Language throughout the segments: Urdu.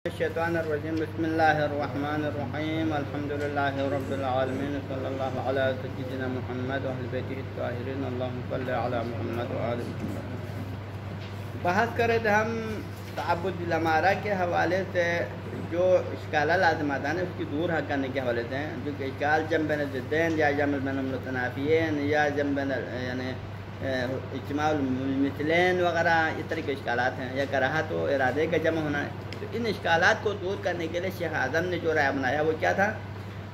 الشیطان الرجیم بسم اللہ الرحمن الرحیم الحمد للہ رب العالمین صلی اللہ علیہ سیدنا محمد و اہل بیتہ الطاہرین اللہم صلی علی محمد و آل محمد۔ بحث کر رہے تھے ہم تعبد بالامارہ کے حوالے سے جو اشکالات لازمات ہیں اس کی دور کرنے کے حوالے سے ہیں، جو کہ اشکال جمع بین الضدین یا جمع بین المتنافیین یا جمع بین یعنی اجتماع المثلین وغیرہ اس طرح کے اشکالات ہیں، یا کراہت و ارادے کا جمع ہونا ہے۔ تو ان اشکالات کو دور کرنے کے لیے شیخ اعظم نے جو رائے بنایا وہ کیا تھا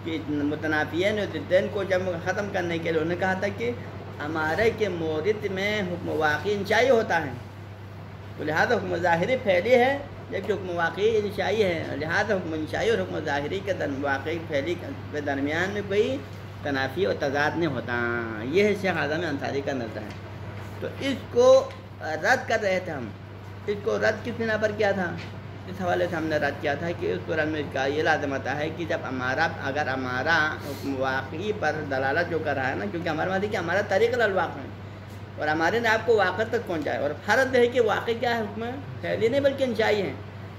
کہ متنافیین و ضدین کو جمع ختم کرنے کے لیے انہوں نے کہا تھا کہ ہمارے کے مورد میں حکم واقعی انشائی ہوتا ہے، تو لہذا حکم ظاہری پھیلی ہے جبکہ حکم واقعی انشائی ہے، لہذا حکم انشائی اور حکم ظاہری کے واقعی پھیلی کے درمیان میں کوئی تنافی اور تضاد نہیں ہوتا۔ یہ ہے شیخ اعظم انصاری کا نظر ہے۔ تو اس کو رد کر رہے تھے ہم، اس کو رد کس بنا پر کیا تھا؟ اس حوالے سے ہم نے رد کیا تھا کہ اس قرآن میں کا یہ لازم آتا ہے کہ جب اگر ہمارا حکم واقعی پر دلالت جو کر رہا ہے نا، کیونکہ ہمارے معنی کہ ہمارا طریق الواقع ہے اور ہمارے نے آپ کو واقع تک پہنچایا، اور فرض ہے کہ واقعی کیا ہے، حکم پھیلی نہیں بلکہ انشائی ہے،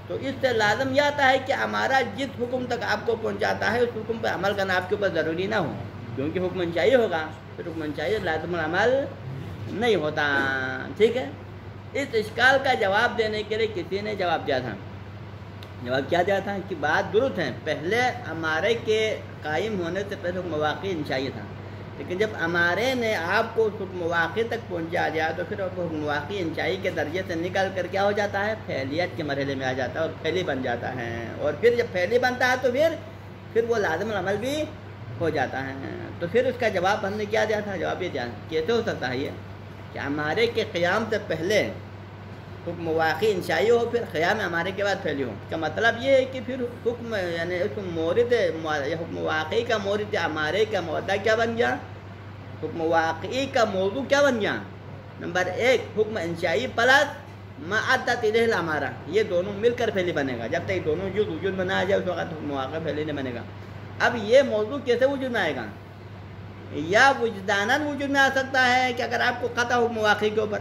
تو اس سے لازم یہ آتا ہے کہ ہمارا جس حکم تک آپ کو پہنچاتا ہے اس حکم پہ عمل کرنا آپ کے اوپر ضروری نہ ہو، کیونکہ حکم انشائی ہوگا پھر حکم انشائی لازم العمل نہیں ہوتا۔ ٹھیک ہے، اس اشکال کا جواب دینے کے لیے کسی نے جواب دیا تھا۔ جواب کیا دیا تھا کہ بات درست ہے، پہلے ہمارے کے قائم ہونے سے پہلے حکم واقعی انشائی تھا، لیکن جب ہمارے نے آپ کو حکم واقعی تک پہنچا دیا تو پھر حکم واقعی انشائی کے درجے سے نکل کر کیا ہو جاتا ہے، پھیلیت کے مرحلے میں آ جاتا ہے اور پھیلی بن جاتا ہے، اور پھر جب پھیلی بنتا ہے تو پھر وہ لازم العمل بھی ہو جاتا ہے۔ تو پھر اس کا جواب ہم نے کیا دیا تھا؟ جواب یہ دیا کیسے ہو سکتا ہے یہ کہ ہمارے کے قیام سے پہلے حکم واقعی انشائی ہو پھر قیام ہمارے کے بعد پھیلی ہو؟ کا مطلب یہ ہے کہ پھر حکم یعنی مورد حکم واقعی کا مورد ہمارے کا معدہ کیا بن گیا، حکم واقعی کا موضوع کیا بن گیا؟ نمبر ایک حکم انشائی پلس ما عدت الیہ الامارہ، یہ دونوں مل کر پھیلی بنے گا۔ جب تک دونوں جز وجود میں نہ آ جائے اس وقت حکم واقعی پھیلی نہیں بنے گا۔ اب یہ موضوع کیسے وجود میں آئے گا؟ یا وجداناً وجود میں آ سکتا ہے کہ اگر آپ کو قطع حکم واقعی کے اوپر،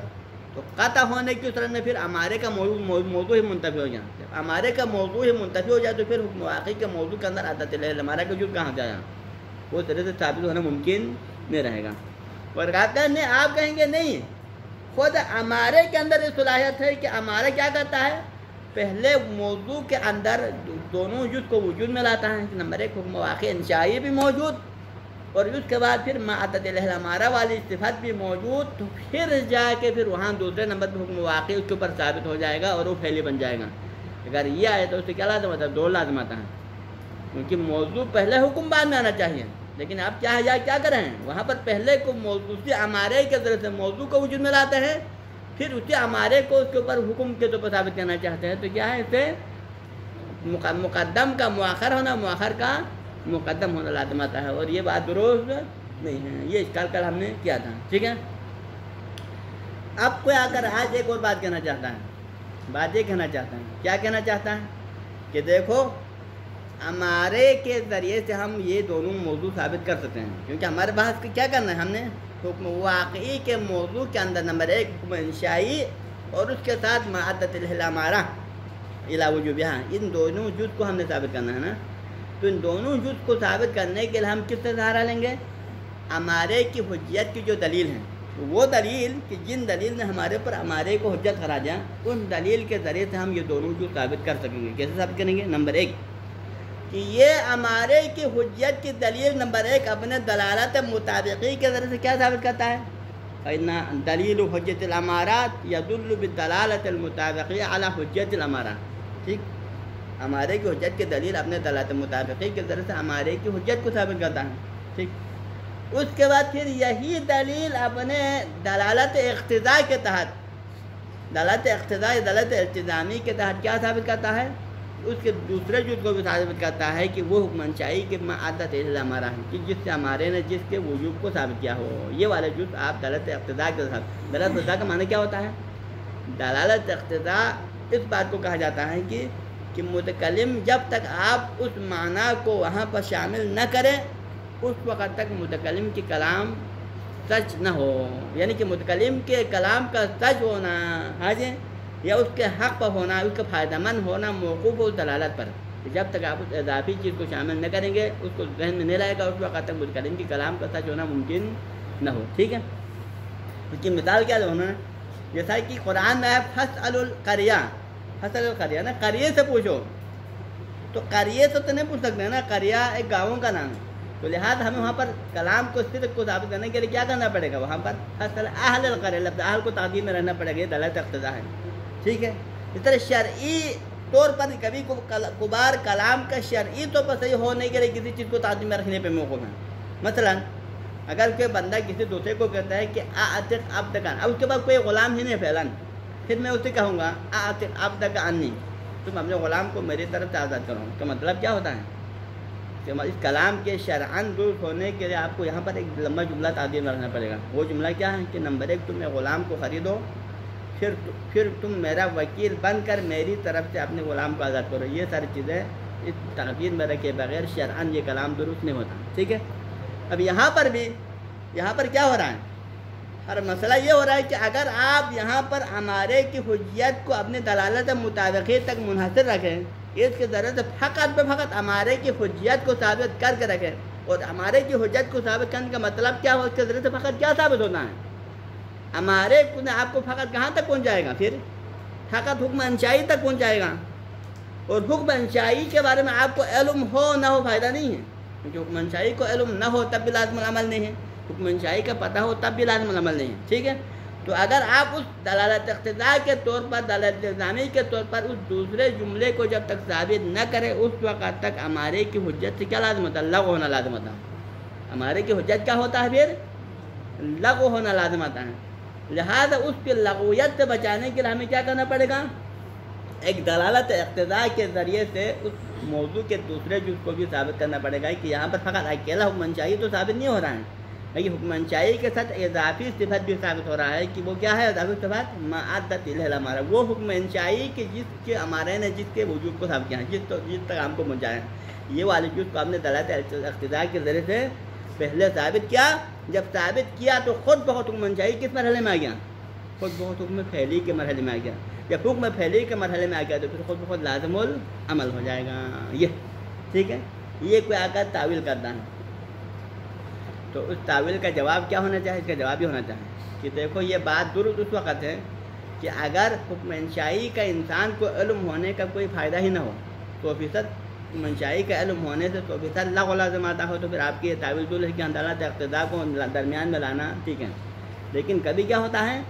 تو قطع ہونے کی صورت میں پھر ہمارے کا موضوع ہی منتفی ہو جائے، جب ہمارے کا موضوع ہی منتفی ہو جائے تو پھر حکم واقعی کے موضوع کے اندر عدت الیہ الامارہ کا وجود کہاں جائے، وہ طرح سے ثابت ہونا ممکن نہیں رہے گا۔ اور کہتے ہیں آپ کہیں گے نہیں، خود ہمارے کے اندر یہ صلاحیت ہے کہ ہمارا کیا کرتا ہے، پہلے موضوع کے اندر دونوں جز کو وجود میں لاتا ہے، نمبر ایک حکم واقعی انشائی بھی موجود اور اس کے بعد پھر ما عدت الیہ الامارہ والی صفت بھی موجود، تو پھر جا کے پھر وہاں دوسرے نمبر پہ حکم واقعی اس کے اوپر ثابت ہو جائے گا اور وہ پھیلی بن جائے گا۔ اگر یہ آئے تو اس سے کیا لازم ہوتا ہے؟ دو لازمات ہیں، کیونکہ موضوع پہلے حکم بعد میں آنا چاہیے، لیکن آپ کیا کریں وہاں پر پہلے کو موضوع سے ہمارے کے ذریعے سے موضوع کو وجود میں لاتے ہیں، پھر اسی ہمارے کو اس کے اوپر حکم کے طور پر ثابت کرنا چاہتے ہیں، تو کیا ہے اسے مقدم کا مؤخر ہونا، مؤخر کا مقدم ہونا لازم آتا ہے، اور یہ بات درست نہیں ہے۔ یہ اشکال کل ہم نے کیا تھا، ٹھیک ہے۔ اب کوئی آ کر آج ایک اور بات کہنا چاہتا ہے، بات یہ کہنا چاہتا ہے، کیا کہنا چاہتا ہے کہ دیکھو ہمارے کے ذریعے سے ہم یہ دونوں موضوع ثابت کر سکتے ہیں، کیونکہ ہمارے بحث کیا کرنا ہے، ہم نے حکم واقعی کے موضوع کے اندر نمبر ایک حکم انشائی اور اس کے ساتھ ما عدت الیہ الامارہ الی وجوبہا، ان دونوں جز کو ہم نے ثابت کرنا ہے نا۔ تو ان دونوں جز کو ثابت کرنے کے لیے ہم کس سے سہارا لیں گے؟ ہمارے کی حجیت کی جو دلیل ہے، وہ دلیل کہ جن دلیل نے ہمارے پر ہمارے کو حجت قرار دیا، ان دلیل کے ذریعے سے ہم یہ دونوں جز ثابت کر سکیں گے۔ کیسے ثابت کریں گے؟ نمبر ایک کہ یہ ہمارے کی حجت کی دلیل نمبر ایک اپنے دلالت مطابقی کے ذریعے سے کیا ثابت کرتا ہے؟ فإن دلیل حجت الامارات یدل بالدلالۃ المطابقی علی حجت الامارہ، ٹھیک، ہمارے کی حجت کی دلیل اپنے دلالت مطابقی کے ذریعے سے ہمارے کی حجت کو ثابت کرتا ہے، ٹھیک۔ اس کے بعد پھر یہی دلیل اپنے دلالت اقتضاء کے تحت، دلالت اقتضاء دلالت التزامی کے تحت کیا ثابت کرتا ہے؟ اس کے دوسرے جز کو بھی ثابت کرتا ہے کہ وہ حکم انشائی کے ما عدت الیہ الامارہ ہے، کہ جس سے ہمارے نے جس کے وجوب کو ثابت کیا ہو، یہ والے جز آپ دلالت اقتضاء کے ساتھ۔ دلالت اقتضاء کا معنی کیا ہوتا ہے؟ دلالت اقتضاء اس بات کو کہا جاتا ہے کہ متکلم جب تک آپ اس معنی کو وہاں پر شامل نہ کریں اس وقت تک متکلم کی کلام سچ نہ ہو، یعنی کہ متکلم کے کلام کا سچ ہونا، ہاں جی، یا اس کے حق پر ہونا، اس کا فائدہ مند ہونا موقوف اس دلالت پر. جب تک آپ اس اضافی چیز کو شامل نہ کریں گے، اس کو ذہن میں نہیں لائے گا، اس وقت تک مجھ کریں کہ کلام کا سچ ہونا ممکن نہ ہو. ٹھیک ہے. اس کی مثال کیا ہونا ہے؟ جیسا کہ قرآن میں ہے فَاسْأَلُوا الْقَرْيَةَ، فَاسْأَلُوا الْقَرْيَةَ نا قریے سے پوچھو. تو قریے سے تو نہیں پوچھ سکتے نا، قریہ ایک گاؤں کا نام ہے. تو لہٰذا ہمیں وہاں پر کلام کو صدق کو ثابت کرنے کے لیے کیا کرنا پڑے گا؟ وہاں پر فَاسْأَلُوا أَهْلَ الْقَرْيَةِ، لفظ اہل کو تعدیل میں رہنا پڑے گا، یہ دلالت اقتضا ہے. ٹھیک ہے. اس طرح شرعی طور پر کبھی کبھار کلام کا شرعی طور پر صحیح ہونے کے لیے کسی چیز کو تعدیل میں رکھنے پہ موقع ہے. مثلا اگر کوئی بندہ کسی دوسرے کو کہتا ہے کہ اعتق عبدک، اب اس کے بعد کوئی غلام ہی نہیں فعلاً، پھر میں اسے کہوں گا اعتق عبدک عنی، تم اپنے غلام کو میری طرف سے آزاد کرو. اس کا مطلب کیا ہوتا ہے کہ اس کلام کے شرعاً درست ہونے کے لیے آپ کو یہاں پر ایک لمبا جملہ تعدیل میں رکھنا پڑے گا. وہ جملہ کیا ہے کہ نمبر 1 تم غلام کو خریدو، پھر تم میرا وکیل بن کر میری طرف سے اپنے غلام کو آزاد کرو. یہ ساری چیزیں اس تعدیل میں رکھے بغیر شرعاً یہ کلام درست نہیں ہوتا. ٹھیک ہے. اب یہاں پر کیا ہو رہا ہے؟ ہر مسئلہ یہ ہو رہا ہے کہ اگر آپ یہاں پر ہمارے کی حجیت کو اپنے دلالت مطابقی تک منحصر رکھیں، اس کے ذریعے سے فقط ہمارے کی حجیت کو ثابت کر کے رکھیں، اور ہمارے کی حجت کو ثابت کرنے کا مطلب کیا ہو؟ اس کے ذریعے سے فقط کیا ثابت ہونا ہے؟ ہمارے آپ کو فقط کہاں تک پہنچ جائے گا؟ پھر فقط حکم انشائی تک پہنچ جائے گا. اور حکم انشائی کے بارے میں آپ کو علم ہو نہ ہو فائدہ نہیں ہے، کیونکہ حکم انشائی کو علم نہ ہو تب بھی لازم العمل نہیں ہے، حکم انشائی کا پتہ ہو تب بھی لازم العمل نہیں ہے. ٹھیک ہے. تو اگر آپ اس دلالت اقتضاء کے طور پر، دلالت الزامی کے طور پر اس دوسرے جملے کو جب تک ثابت نہ کرے، اس وقت تک ہمارے کی حجت سے کیا لازم ہوتا ہے؟ لغو ہونا لازم ہوتا ہے. ہمارے کی حجت کیا ہوتا ہے؟ پھر لغو ہونا لازم ہوتا ہے. لہذا اس کی لغویت سے بچانے کے لیے ہمیں کیا کرنا پڑے گا؟ ایک دلالت اقتضاء کے ذریعے سے اس موضوع کے دوسرے جز کو بھی ثابت کرنا پڑے گا کہ یہاں پر فقط اکیلا حکم انشائی تو ثابت نہیں ہو رہا ہے، بلکہ حکم انشائی کے ساتھ اضافی صفت بھی ثابت ہو رہا ہے. کہ وہ کیا ہے اضافی صفت؟ ما عدت الیہ الامارہ، وہ حکم انشائی کے جس کے ہمارے نے جس کے وجود کو ثابت کیا ہے، جس تک ہم کو پہنچایا ہے، یہ والے جز کو ہم نے دلالت اقتضاء کے ذریعے سے پہلے ثابت کیا. جب ثابت کیا تو خود بخود حکم انشائی کس مرحلے میں آ گیا؟ خود بخود حکم فعلی کے مرحلے میں آ گیا. جب حکم فعلی کے مرحلے میں آ گیا تو پھر خود بخود لازم العمل ہو جائے گا. یہ ٹھیک ہے. یہ کوئی آ کر تعویل کرتا ہے تو اس تعویل کا جواب کیا ہونا چاہیے؟ اس کا جواب یہ ہونا چاہیے کہ دیکھو یہ بات درست اس وقت ہے کہ اگر حکم انشائی کا انسان کو علم ہونے کا کوئی فائدہ ہی نہ ہو، 100% حکم انشائی کا علم ہونے سے 100% لغو لازم آتا ہو، تو پھر آپ کی یہ تعویل دور ہے کہ دلالت اقتضاء کو درمیان میں لانا ٹھیک ہے. لیکن کبھی کیا ہوتا ہے؟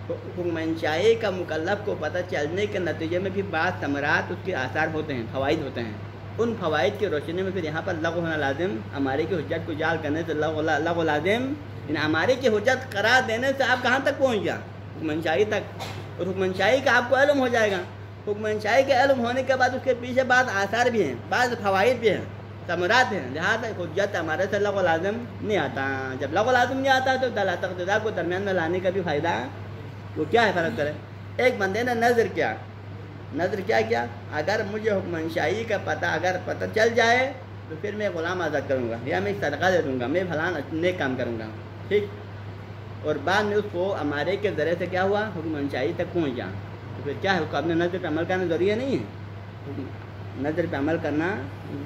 حکم انشائی کا مکلف کو پتہ چلنے کے نتیجے میں بھی بعض ثمرات اس کے آثار ہوتے ہیں، فوائد ہوتے ہیں. ان فوائد کی روشنی میں پھر یہاں پر لغو ہونا لازم، ہمارے کی حجت کو جال کرنے سے لغو لازم، یعنی ہمارے کی حجت قرار دینے سے آپ کہاں تک پہنچ گیا؟ حکم انشائی تک. اور حکم انشائی کا آپ کو علم ہو جائے گا. حکم انشائی کے علم ہونے کے بعد اس کے پیچھے بعض آثار بھی ہیں، بعض فوائد بھی ہیں، ثمرات ہیں. لہٰذا حجت ہمارے سے لغو لازم نہیں آتا. جب لغو لازم نہیں آتا تو دلالت اقتضاء کو درمیان میں لانے کا بھی فائدہ وہ کیا ہے؟ فرق کرے. ایک بندے نے نظر کیا اگر مجھے حکم انشائی کا پتہ چل جائے تو پھر میں غلام آزاد کروں گا، یا میں صدقہ دے دوں گا، میں فلاں نیک کام کروں گا. ٹھیک. اور بعد میں اس کو ہمارے کے ذریعے سے کیا ہوا؟ حکم انشائی تک پہنچ گیا. تو پھر کیا ہے؟ اپنے نظر پہ عمل کرنا ضروری نہیں ہے؟ نظر پہ عمل کرنا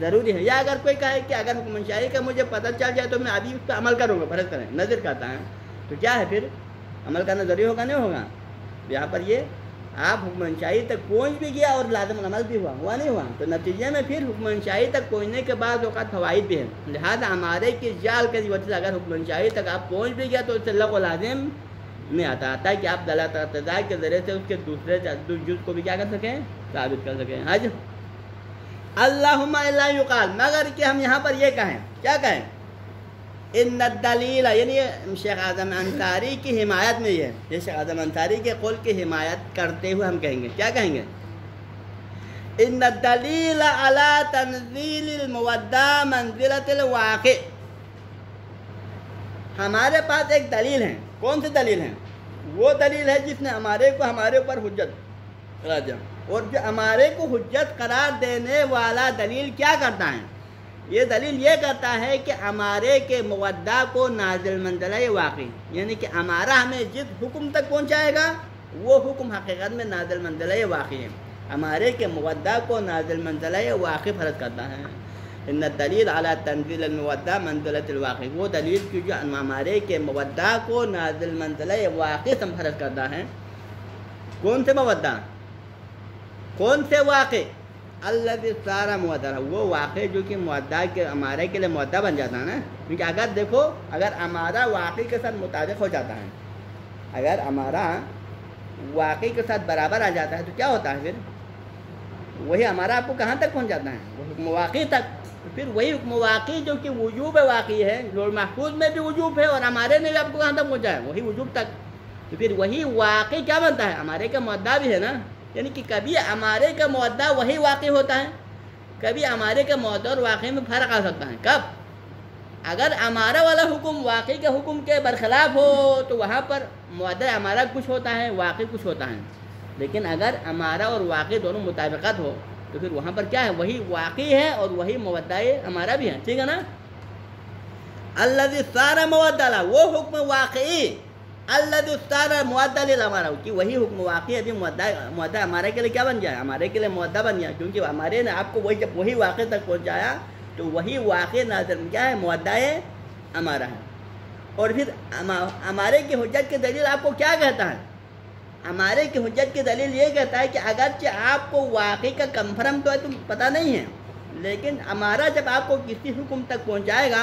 ضروری ہے. یا اگر کوئی کہے کہ اگر حکم انشائی کا مجھے پتہ چل جائے تو میں ابھی اس پہ عمل کروں گا، فرض کریں نظر کرتا ہے، تو کیا ہے پھر عمل کرنا ضروری ہوگا نہیں ہوگا؟ یہاں پر یہ آپ حکم انشائی تک پہنچ بھی گیا اور لازم العمل بھی ہوا نہیں ہوا، تو نتیجے میں پھر حکم انشائی تک پہنچنے کے بعد اوقات فوائد بھی ہیں. لہذا ہمارے کی جال کی وجہ سے اگر حکم انشائی تک آپ پہنچ بھی گیا تو اس سے لغو لازم نہیں آتا، تاکہ آپ دلالت اقتضاء کے ذریعے سے اس کے دوسرے جز کو بھی کیا کر سکیں؟ ثابت کر سکیں. حج اللہم الا یقال، مگر کہ ہم یہاں پر یہ کہیں، کیا کہیں؟ ان الدلیل، یعنی شیخ اعظم انصاری کی حمایت میں یہ شیخ اعظم انصاری کے قول کی حمایت کرتے ہوئے ہم کہیں گے، کیا کہیں گے؟ ان الدلیل علی تنزیل المودع منزلۃ الواقع. ہمارے پاس ایک دلیل ہے. کون سی دلیل ہے؟ وہ دلیل ہے جس نے ہمارے اوپر حجت قرار دیا. اور جو ہمارے کو حجت قرار دینے والا دلیل کیا کرتا ہے؟ یہ دلیل یہ کرتا ہے کہ ہمارے کے مودع کو نازل منزلہ واقعی، یعنی کہ ہمارا ہمیں جس حکم تک پہنچائے گا وہ حکم حقیقت میں نازل منزلہ واقعی ہے، امارے کے مودع کو نازل منزلہ واقعی فرض کرتا ہے۔ ان الدلیل علی تنزیل المودع منزلۃ الواقع، وہ دلیل کی جو امارے کے مودع کو نازل منزلہ واقعی سے فرض کرتا ہے۔ کون سے مودع؟ کون سے واقع؟ الذی صار مودع، وہ واقع جو کہ مودع کے امارے کے لیے مودع بن جاتا ہے نا، کیونکہ اگر دیکھو اگر امارہ واقع کے ساتھ مطابق ہو جاتا ہے، اگر امارہ واقع کے ساتھ برابر آ جاتا ہے تو کیا ہوتا ہے پھر؟ وہی ہمارا آپ کو کہاں تک پہنچ جاتا ہے؟ وہ حکم واقعی تک۔ تو پھر وہی حکم واقعی جو کہ وجوب واقعی ہے، لوح محفوظ میں بھی وجوب ہے اور ہمارے نے بھی آپ کو کہاں تک پہنچا ہے؟ وہی وجوب تک۔ تو پھر وہی واقعی کیا بنتا ہے؟ ہمارے کا مودع بھی ہے نا، یعنی کہ کبھی ہمارے کا مودع وہی واقع ہوتا ہے، کبھی ہمارے کا مودع اور واقعی میں فرق آ سکتا ہے۔ کب؟ اگر ہمارا والا حکم واقعی کے حکم کے برخلاف ہو تو وہاں پر مودع ہمارا کچھ ہوتا ہے، واقعی کچھ ہوتا ہے، لیکن اگر ہمارا اور واقعی دونوں مطابقت ہو تو پھر وہاں پر کیا ہے؟ وہی واقعی ہے اور وہی مودع ہمارا بھی ہے، ٹھیک ہے نا؟ الذی صار مودع، وہ حکم واقعی، الذی صار مودع للامارہ، کہ وہی حکم واقعی ابھی مودع ہمارے کے لیے کیا بن جائے؟ ہمارے کے لیے مودع بن گیا، کیونکہ ہمارے نے آپ کو وہی جب وہی واقعی تک پہنچایا تو وہی واقعی نازل کیا ہے؟ مودع ہمارا ہے۔ اور پھر ہمارے کی حجت کی دلیل آپ کو کیا کہتا ہے؟ ہمارے کی حجت کی دلیل یہ کہتا ہے کہ اگرچہ آپ کو واقعی کا کنفرم تو ہے، تم پتہ نہیں ہے، لیکن ہمارا جب آپ کو کسی حکم تک پہنچائے گا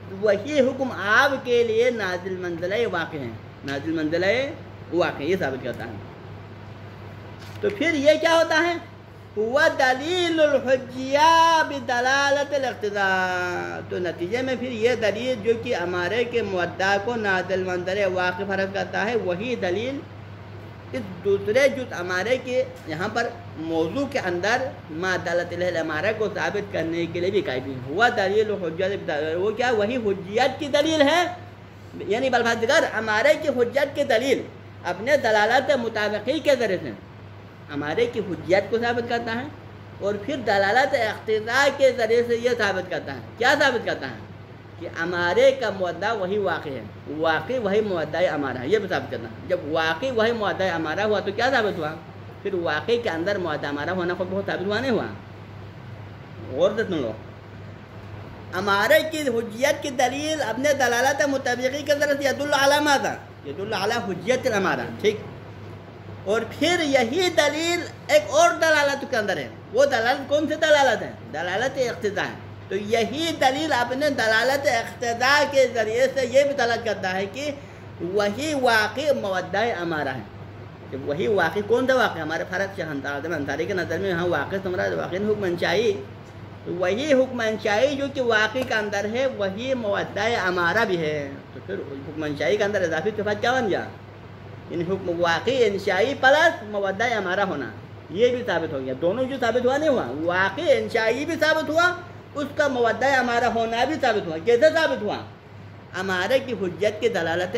تو وہی حکم آپ کے لیے نازل منزلہ واقع ہے، نازل منزلہ واقع، یہ ثابت کرتا ہے۔ تو پھر یہ کیا ہوتا ہے؟ ہوا دلیل الحجیہ بدلالت الاقتضاء، تو نتیجے میں پھر یہ دلیل جو کہ ہمارے کے مودع کو نازل منزلہ واقع فرض کرتا ہے، وہی دلیل اس دوسرے جز ہمارے کے یہاں پر موضوع کے اندر ما دلت علیہ الامارہ کو ثابت کرنے کے لیے بھی کافی ہے۔ ہوا دلیل حجت، وہ کیا؟ وہی حجیت کی دلیل ہے، یعنی بالفاظ دیگر ہمارے کی حجت کی دلیل اپنے دلالت مطابقی کے ذریعے سے ہمارے کی حجیت کو ثابت کرتا ہے، اور پھر دلالت اقتضاء کے ذریعے سے یہ ثابت کرتا ہے، کیا ثابت کرتا ہے؟ کہ ہمارے کا مودع وہی واقع ہے، واقعی وہی مودع ہمارا ہے، یہ بھی ثابت کرنا ہے۔ جب واقعی وہی مودع ہمارا ہوا تو کیا ثابت ہوا؟ پھر واقعی کے اندر مودع ہمارا ہونا خود بہت ثابت ہوا نہیں ہوا؟ غور سے سن لو، ہمارے کی حجیت کی دلیل اپنے دلالت مطابقی کے ذریعے سے یدل علی ماذا؟ یدل علی حجیت الامارہ، ٹھیک؟ اور پھر یہی دلیل ایک اور دلالت کے اندر ہے، وہ دلالت کون سی دلالت ہے؟ دلالت اقتضاء ہے۔ تو یہی دلیل اپنے دلالت اقتضاء کے ذریعے سے یہ بھی دلالت کرتا ہے کہ وہی واقع مودع ہمارا ہے۔ جب وہی واقع کون سا واقع؟ ہمارے فرق سے انصاری کے نظر میں ہاں واقع تمہارا واقع حکم انشائی، تو وہی حکم انشائی جو کہ واقع کے اندر ہے وہی مودع ہمارا بھی ہے۔ تو پھر حکم انشائی کے اندر اضافی صفت کیا بن گیا؟ یعنی حکم واقع انشائی پلس مودع ہمارا ہونا، یہ بھی ثابت ہو گیا۔ دونوں جو ثابت ہوا نہیں ہوا، واقع انشائی بھی ثابت ہوا، اس کا مودع ہمارا ہونا بھی ثابت ہوا۔ کیسے ثابت ہوا؟ ہمارے کی حجت کی دلالت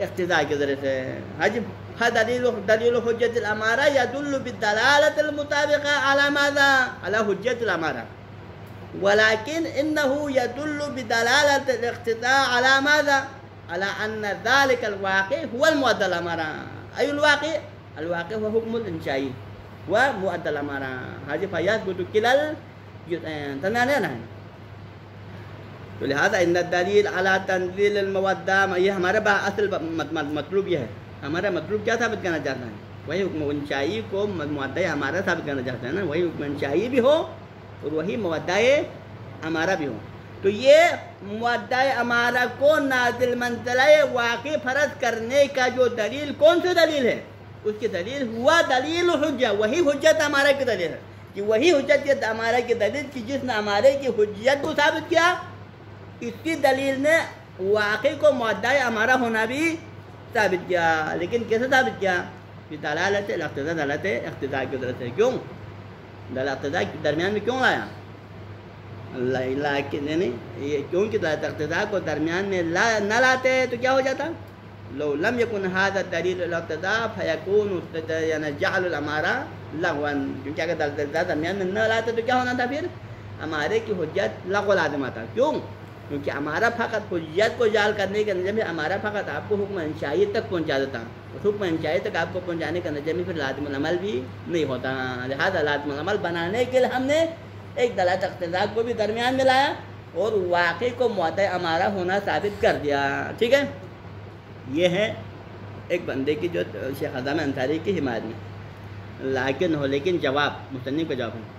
اقتضاء کے ذریعے سے۔ حج دلیل حجت الامارہ یدل بالدلالت المطابقہ علی ماذا؟ علی حجت الامارہ، ولكن انه يدل بدلالة الاقتضاء على ماذا؟ على ان ذلك الواقع هو المؤدى الامارة. اي الواقع؟ الواقع هو حكم الانشائي ومؤدى الامارة. هذه فيثبت كلا الجزئين. تمام؟ تو لہذا ان الدلیل علی تنزیل المودع، یہ ہمارا اصل مطلوب یہ ہے، ہمارا مطلوب کیا ثابت کرنا چاہتا ہے؟ وہی حکم انشائی کو مودع ہمارا ثابت کرنا چاہتا ہے نا، وہی حکم انشائی بھی ہو اور وہی مودع ہمارا بھی ہو۔ تو یہ مودع ہمارا کو نازل منزلہ واقع فرض کرنے کا جو دلیل، کون سی دلیل ہے؟ اس کی دلیل ہوا دلیل حجہ، وہی حجت ہمارا کی دلیل ہے، کہ وہی حجت ہمارا کی دلیل کی جس نے ہمارے کی حجت کو ثابت کیا، اس کی دلیل نے واقع کو مودع ہمارا ہونا بھی ثابت کیا۔ لیکن کیسے ثابت کیا؟ کہ دلالت الاقتضاء، دلالت اقتضاء کی ضرورت ہے۔ کیوں دلالت اقتضاء کے درمیان میں کیوں لایا؟ یعنی کیونکہ دلالت اقتضاء کو درمیان میں نہ لاتے تو کیا ہو جاتا؟ لو لم يكن هذا الدلیل الاقتضاء فيكون یعنی جعل الامارہ لغوا، کیونکہ اگر دلالت اقتضاء درمیان میں نہ لاتے تو کیا ہونا تھا؟ پھر ہمارے کی حجت لغو لازم آتا۔ کیوں؟ کیونکہ ہمارا فقط حجیت کو جعل کرنے کے نتیجے میں ہمارا فقط آپ کو حکم انشائی تک پہنچا دیتا، حکم انشائی تک آپ کو پہنچانے کا نتیجے میں پھر لازم العمل بھی نہیں ہوتا. لہٰذا لازم العمل بنانے کے لیے ہم نے ایک دلالت اقتضا کو بھی درمیان میں لایا اور واقعی کو معطی امارہ ہونا ثابت کر دیا. ٹھیک ہے، یہ ہے ایک بندے کی جو شیخ حضام انصاری کی حمایت میں. لیکن جواب مصنف کا جواب ہے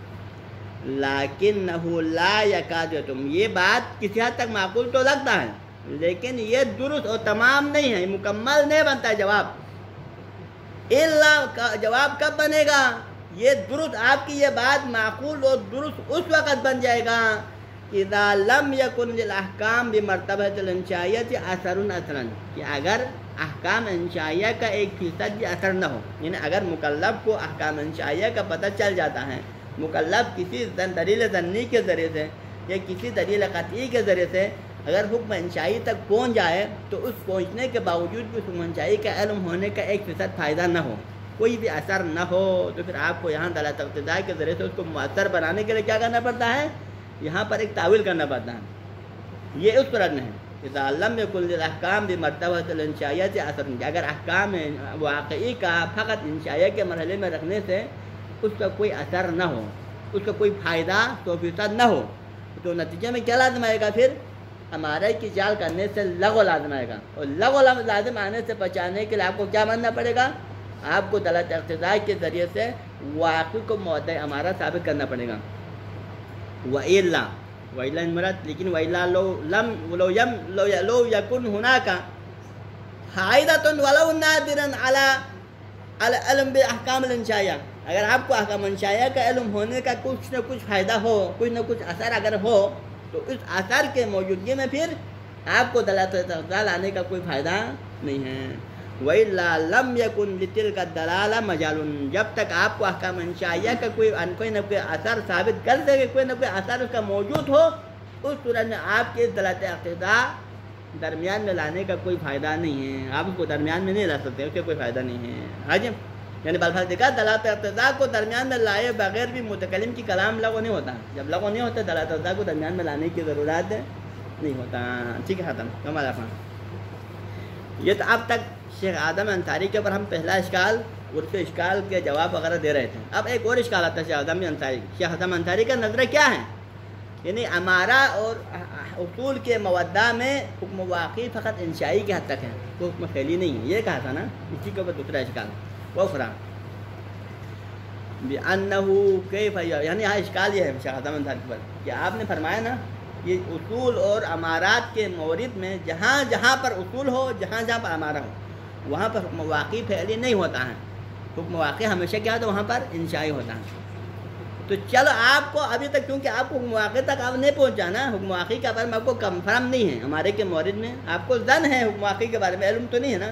لیکنہ لا یکاد یتم. یہ بات کسی حد تک معقول تو لگتا ہے لیکن یہ درست اور تمام نہیں ہے، مکمل نہیں بنتا ہے جواب. الا جواب کب بنے گا؟ یہ درست آپ کی یہ بات معقول اور درست اس وقت بن جائے گا اذا لم یکن للاحکام بمرتبۃ الانشائیہ اثر اثرا، کہ اگر احکام انشائیہ کا 1% بھی اثر نہ ہو. یعنی اگر مکلف کو احکام انشائیہ کا پتہ چل جاتا ہے، مکلف کسی دلیل ظنی کے ذریعے سے یا کسی دلیل قطعی کے ذریعے سے اگر حکم انشائی تک پہنچ جائے تو اس پہنچنے کے باوجود بھی حکم انشائی کا علم ہونے کا 1% فائدہ نہ ہو، کوئی بھی اثر نہ ہو، تو پھر آپ کو یہاں دلالت اقتضاء کے ذریعے سے اس کو مؤثر بنانے کے لیے کیا کرنا پڑتا ہے؟ یہاں پر ایک تعویل کرنا پڑتا ہے. یہ اس طرح نہیں ہے اذا لم یکن للاحکام بمرتبۃ الانشائیہ اثر، کہ اگر احکام واقعی کا فقط انشائیہ کے مرحلے میں رکھنے سے اس کا کوئی اثر نہ ہو، اس کا کوئی فائدہ 100% نہ ہو، تو نتیجے میں کیا لازم آئے گا؟ پھر ہمارے کی جعل کرنے سے لغو لازم آئے گا. اور لغو لازم آنے سے بچانے کے لیے آپ کو کیا ماننا پڑے گا؟ آپ کو دلالت اقتضاء کے ذریعے سے واقعی کو معطی امارہ ثابت کرنا پڑے گا. وَإِلَّا مراد لیکن وَإِلَّا لَوْ يَكُنْ هُنَاكَ فَائِدَةٌ وَلَوْ نَادِرًا عَلَى الْعِلْمِ بِأَحْكَامِ الْإِنشَائِيَّةِ. اگر آپ کو احکام انشائیہ کا علم ہونے کا کچھ نہ کچھ فائدہ ہو، کچھ نہ کچھ اثر اگر ہو، تو اس اثر کے موجودگی میں پھر آپ کو دلالت اقتضاء لانے کا کوئی فائدہ نہیں ہے. وَإِلَّا لَمْ يَكُنْ لِتِلْكَ الدَّلَالَةِ مَجَالٌ. جب تک آپ کو احکام انشائیہ کا کوئی نہ کوئی اثر ثابت کر دے گا، کوئی نہ کوئی اثر اس کا موجود ہو، اس صورت میں آپ کے دلالت اقتضاء درمیان میں لانے کا کوئی فائدہ نہیں ہے. آپ اس کو درمیان میں نہیں لا سکتے، اس کا کوئی فائدہ نہیں ہے. ہاں جی، یعنی بالفاظ دیکھا دلالت اقتضاء کو درمیان میں لائے بغیر بھی متکلم کی کلام لغو نہیں ہوتا. جب لغو نہیں ہوتا دلالت اقتضاء کو درمیان میں لانے کی ضرورت نہیں ہوتا. ٹھیک ہے، ختم ہمارا فن. یہ تو اب تک شیخ حضام انصاری کے اوپر ہم پہلا اشکال اور کے اشکال کے جواب وغیرہ دے رہے تھے. اب ایک اور اشکال آتا ہے شیخ حضام انصاری کا نظریہ کیا ہے؟ یعنی امارہ اور اصول کے مودہ میں حکم واقعی فقط انشائی کے حد تک ہے، تو حکم فعلی نہیں ہے. یہ کہا تھا نا، اسی کے اوپر دوسرا اشکال وفرا بأنه کیف، یعنی یہاں اشکال یہ ہے شیخ حضام انصاری پر کہ آپ نے فرمایا نا یہ اصول اور امارات کے مورد میں جہاں جہاں پر اصول ہو، جہاں جہاں پر امارہ ہو، وہاں پر حکم واقعی فعلی نہیں ہوتا ہے. حکم واقعی ہمیشہ کیا ہوتا ہے؟ وہاں پر انشائی ہوتا ہے. تو چلو آپ کو ابھی تک کیونکہ آپ کو حکم واقعی تک آپ نہیں پہنچا نا، حکم واقعی کے بارے میں آپ کو کنفرم نہیں ہے، ہمارے کے مورد میں آپ کو ظن ہے حکم واقعی کے بارے میں، علم تو نہیں ہے نا.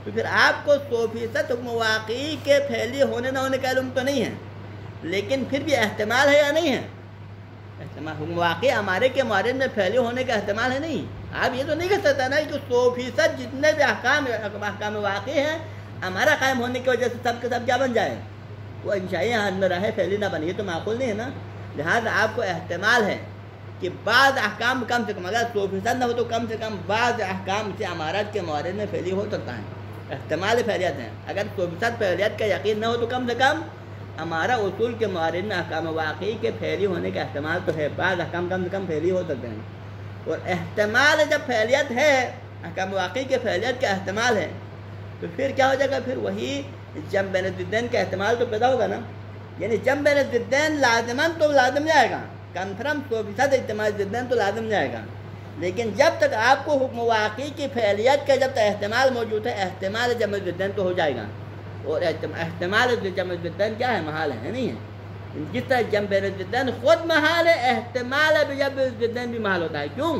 تو پھر آپ کو 100% حکم واقعی کے پھیلی ہونے نہ ہونے کا علم تو نہیں ہے، لیکن پھر بھی احتمال ہے یا نہیں ہے؟ احتمال. حکم واقعی ہمارے کے مورد میں پھیلی ہونے کا احتمال ہے نہیں. آپ یہ تو نہیں کہہ سکتا نا کہ 100% جتنے بھی احکام واقعی ہیں ہمارا قائم ہونے کی وجہ سے سب کے سب کیا بن جائے؟ وہ انشائی ہاتھ میں رہے، پھیلی نہ بنے. یہ تو معقول نہیں ہے نا. لہٰذا آپ کو احتمال ہے کہ بعض احکام کم سے کم، اگر 100% نہ ہو تو کم سے کم بعض احکام سے امارات کے مورد میں پھیلی ہو سکتا ہے. احتمال فعلیت ہیں. اگر 100% فعلیت کا یقین نہ ہو تو کم سے کم ہمارا اصول کے مورد میں احکام واقعی کے پھیلی ہونے کا احتمال تو ہے. بعض احکام کم سے کم پھیلی ہو سکتے ہیں. اور احتمال جب فعلیت ہے، احکام واقعی کے فعلیت کا احتمال ہے، تو پھر کیا ہو جائے گا؟ پھر وہی جمع بین الضدین کا احتمال تو پیدا ہوگا نا. یعنی جمع بین الضدین لازماً تو لازم جائے گا، کنفرم 100% اجتماع ضدین تو لازم جائے گا. لیکن جب تک آپ کو حکم واقعی کی فعلیت کا جب تک احتمال موجود ہے، احتمال جمع ضدین تو ہو جائے گا. اور احتمال جمع ضدین کیا ہے؟ محال ہے، نہیں ہے. جس طرح جمع بین الضدین خود محال ہے، احتمال جمع الضدین بھی محال ہوتا ہے. کیوں؟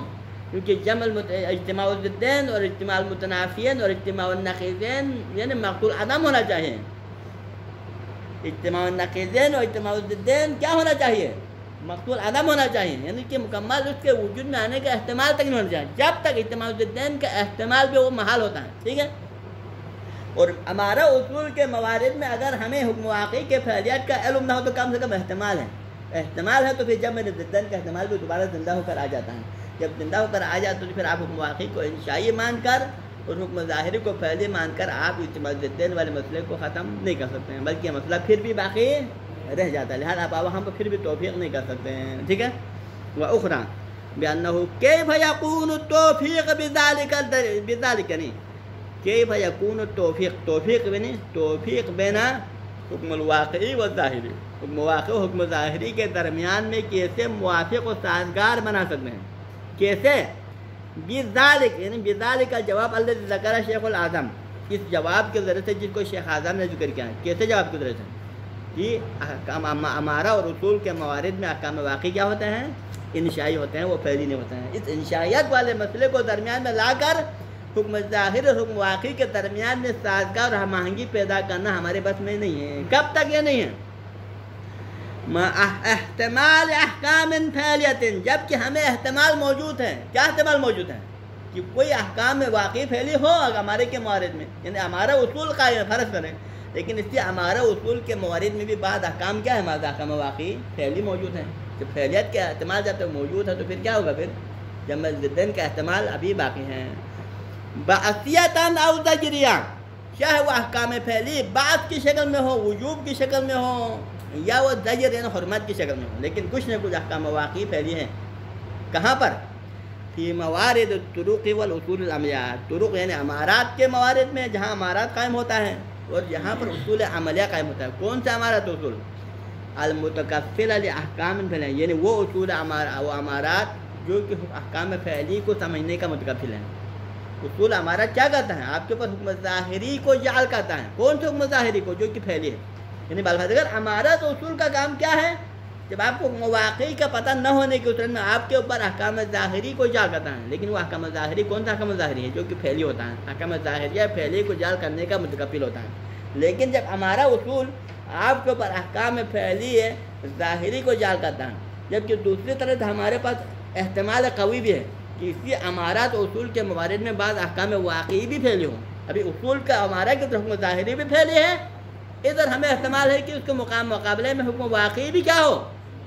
کیونکہ جمع اجتماع الضدین اور اجتماع المتنافیین اور اجتماع النقیضین یعنی مقتول عدم ہونا چاہیے. اجتماع النقیضین اور اجتماع الضدین کیا ہونا چاہیے؟ مقتول عدم ہونا چاہیے. یعنی کہ مکمل اس کے وجود میں آنے کا احتمال تک نہیں ہونا چاہیے. جب تک اجتماع الضدین کا احتمال بھی وہ محال ہوتا ہے. ٹھیک ہے. اور ہمارا اصول کے موارد میں اگر ہمیں حکم واقعی کے فعلیت کا علم نہ ہو تو کم سے کم احتمال ہے. احتمال ہے تو پھر جنب ضدین کا احتمال بھی دوبارہ زندہ ہو کر آ جاتا ہے. جب زندہ ہو کر آ جاتا ہے تو پھر آپ حکم واقعی کو انشائی مان کر اور حکم ظاہری کو فعلی مان کر آپ اجتماع ضدین والے مسئلے کو ختم نہیں کر سکتے ہیں، بلکہ یہ مسئلہ پھر بھی باقی رہ جاتا ہے. لہٰذا آپ وہاں پر پھر بھی توفیق نہیں کر سکتے ہیں. ٹھیک ہے. وأخرى بأنه كيف يكون التوفيق بذلك نہیں كيف يكون التوفيق توفیق بین حکم الواقعی و ظاہری، حکم واقعی و حکم ظاہری کے درمیان میں کیسے موافق و سازگار بنا سکتے ہیں. کیسے؟ بذلك یعنی بذلك کا جواب الذي ذکر شیخ الاعظم، اس جواب کے ذریعے سے جس کو شیخ اعظم نے ذکر کیا ہے. کیسے جواب کے ذریعے سے؟ کہ امارہ اور اصول کے موارد میں احکام واقعی کیا ہوتے ہیں؟ انشائی ہوتے ہیں، وہ فعلی نہیں ہوتے ہیں. اس انشائیت والے مسئلے کو درمیان میں لا کر حکم ظاہر اور حکم واقعی کے درمیان میں سازگار اور ہم آہنگی پیدا کرنا ہمارے بس میں نہیں ہے. کب تک یہ نہیں ہے؟ احتمال احکام فعلیت، جب کہ ہمیں احتمال موجود ہے. کیا احتمال موجود ہے؟ کہ کوئی احکام واقعی فعلی ہو ہمارے کے موارد میں، یعنی ہمارا اصول قائم فرض کریں، لیکن اس سے ہمارا اصول کے موارد میں بھی بعض احکام کیا ہے؟ ہمارا احکام واقعی فعلی موجود ہیں. جب فعلیت کا احتمال جب تک موجود ہے تو پھر کیا ہوگا؟ پھر جب ضدین کا احتمال ابھی باقی ہیں. بعثیتاً او زجریہ، چاہے وہ احکام فعلی بعض کی شکل میں ہو، وجوب کی شکل میں ہو، یا وہ زجر یعنی حرمت کی شکل میں ہو، لیکن کچھ نہ کچھ احکام واقعی فعلی ہیں. کہاں پر؟ فی موارد الطرق والاصول العملیہ، طرق یعنی امارات کے موارد میں جہاں امارات قائم ہوتا ہے اور جہاں پر اصول عملیہ قائم ہوتا ہے. کون سے امارات اصول؟ المتکفل احکام فعلی، یعنی وہ اصول و امارات جو کہ احکام فعلی کو سمجھنے کا متکفل ہیں. اصول امارات کیا کرتا ہے؟ آپ کے اوپر حکم ظاہری کو جعل کرتا ہے. کون سے حکم ظاہری کو؟ جو کہ فعلی ہے. یعنی بالخاطر امارات اصول کا کام کیا ہے؟ جب آپ کو واقعی کا پتہ نہ ہونے کے صورت میں آپ کے اوپر احکام ظاہری کو جعل کرتا ہے. لیکن وہ احکام ظاہری کون سا احکام ظاہری ہے؟ جو کہ فعلی ہوتا ہے. احکام ظاہریہ فعلی کو جعل کرنے کا متکفل ہوتا ہے. لیکن جب ہمارا اصول آپ کے اوپر احکام فعلی ہے ظاہری کو جعل کرتا ہے، جبکہ دوسری طرف ہمارے پاس احتمال قوی بھی ہے کہ اسی امارات اصول کے موارد میں بعض احکام واقعی بھی پھیلے ہوں. ابھی اصول کا امارہ کی طرف حکم ظاہری بھی پھیلے ہے، ادھر ہمیں احتمال ہے کہ اس کے مقابلے میں حکم واقعی بھی کیا ہو؟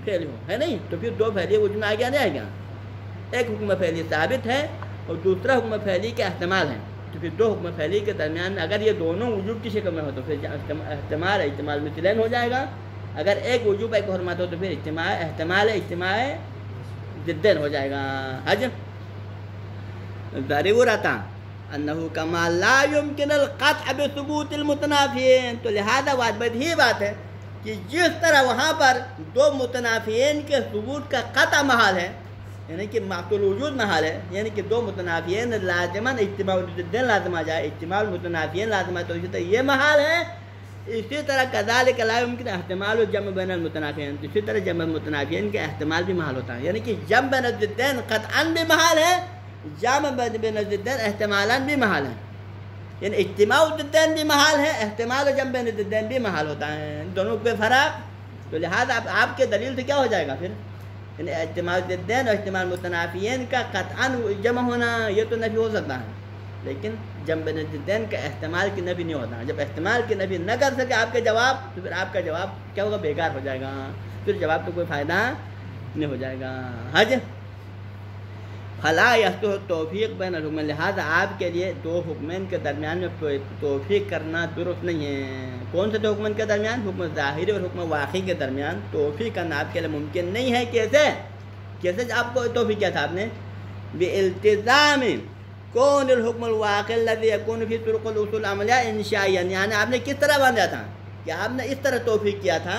پھیلے ہو. ہے نہیں؟ تو پھر دو پھیلی وجود میں آ گیا نہیں آ گیا؟ ایک حکم فعلی ثابت ہے اور دوسرا حکم فعلی کے احتمال ہے. تو پھر دو حکم فعلی کے درمیان میں اگر یہ دونوں وجوب کی شکل میں ہو تو پھر احتمال مثلین ہو جائے گا. اگر ایک وجوب ایک حرمت ہو تو پھر احتمال ضدین ہو جائے گا. حج ضرورتا انہو کما لا یمکن القطع بثبوت المتنافیین، تو لہذا بدیہی بات ہے کہ جس طرح وہاں پر دو متنافیین کے ثبوت کا قطع محال ہے، یعنی کہ معقول وجود محال ہے، یعنی کہ دو متنافیین لازماً اجتماع الضدین لازم آ جائے، اجتماع المتنافیین لازم آ، تو اسی طرح یہ محال ہے. اسی طرح کذالک لا یمکن احتمال الجمع بین المتنافیین، اسی طرح جمع المتنافیین کے احتمال بھی محال ہوتا ہے. یعنی کہ جمع بین الضدین قطعاً بھی محال ہے، جمع بین الضدین احتمالاً بھی محال ہے. یعنی اجتماع الضدین بھی محال ہے، احتمال جمع بین الضدین بھی محال ہوتا ہے. دونوں کے فرق. تو لہٰذا آپ کے دلیل سے کیا ہو جائے گا پھر؟ یعنی اجتماع الضدین اور اجتماع المتنافیین کا قطعاً جمع ہونا یہ تو نفی ہو سکتا ہے، لیکن جمع بین الضدین کا احتمال کی نفی نہیں ہوتا. جب احتمال کی نفی نہ کر سکے آپ کے جواب تو پھر آپ کا جواب کیا ہوگا؟ بیکار ہو جائے گا. پھر جواب تو کوئی فائدہ نہیں ہو جائے گا. حج فلا یصح توفیق بین الحکمین، لہٰذا آپ کے لیے دو حکمین کے درمیان میں توفیق کرنا درست نہیں ہے. کون سے دو حکمین کے درمیان؟ حکم ظاہری اور حکم واقعی کے درمیان توفیق کرنا آپ کے لیے ممکن نہیں ہے. کیسے آپ کو توفیق کیا تھا آپ نے؟ بالتزام کون الحکم الواقع الذي يكون في طرق الاصول العملیہ انشائیا، یعنی آپ نے کس طرح باندھا تھا کہ آپ نے اس طرح توفیق کیا تھا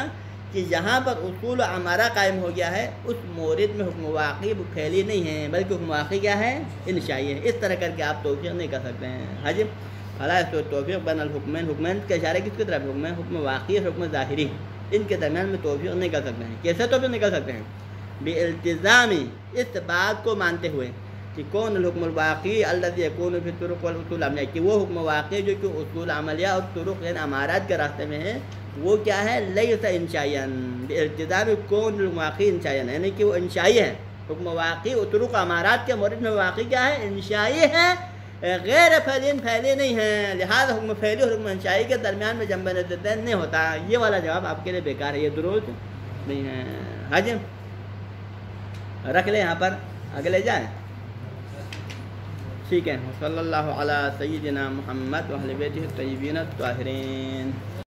کہ جہاں پر اصول و امارہ قائم ہو گیا ہے اس مورد میں حکم واقعی پھیلی نہیں ہے، بلکہ حکم واقعی کیا ہے؟ انشائی ہے. اس طرح کر کے آپ توفیق نہیں کر سکتے ہیں. حج فلا توفیق بین الحکمین، حکمین کا اشارہ کس کی طرف؟ حکم واقعی اور حکم ظاہری، ان کے درمیان میں توفیق نہیں کر سکتے ہیں. کیسے توفیق نہیں کر سکتے ہیں؟ بالتزامی، اس بات کو مانتے ہوئے کہ کون الحکم الواقعی الذی یکون فی الطرق والاصول العملیہ، کہ وہ حکم واقعی جو کہ اصول عملیہ اور طرق یعنی امارات کے راستے میں ہے وہ کیا ہے؟ لیس انشائیا، بالتزام کون الواقعی انشائیا، یعنی کہ وہ انشائی ہے. حکم واقعی اور طرق امارات کے مورد میں واقعی کیا ہے؟ انشائی ہے، غیر پھیلے نہیں ہیں. لہذا حکم پھیلی اور حکم انشائی کے درمیان میں جمع بین الضدین نہیں ہوتا. یہ والا جواب آپ کے لیے بیکار ہے، یہ درست حج رکھ لیں یہاں پر، اگلے جائیں. ٹھیک ہے. صلی اللہ علی سیدنا محمد و اہل بیتہ الطیبین الطاہرین.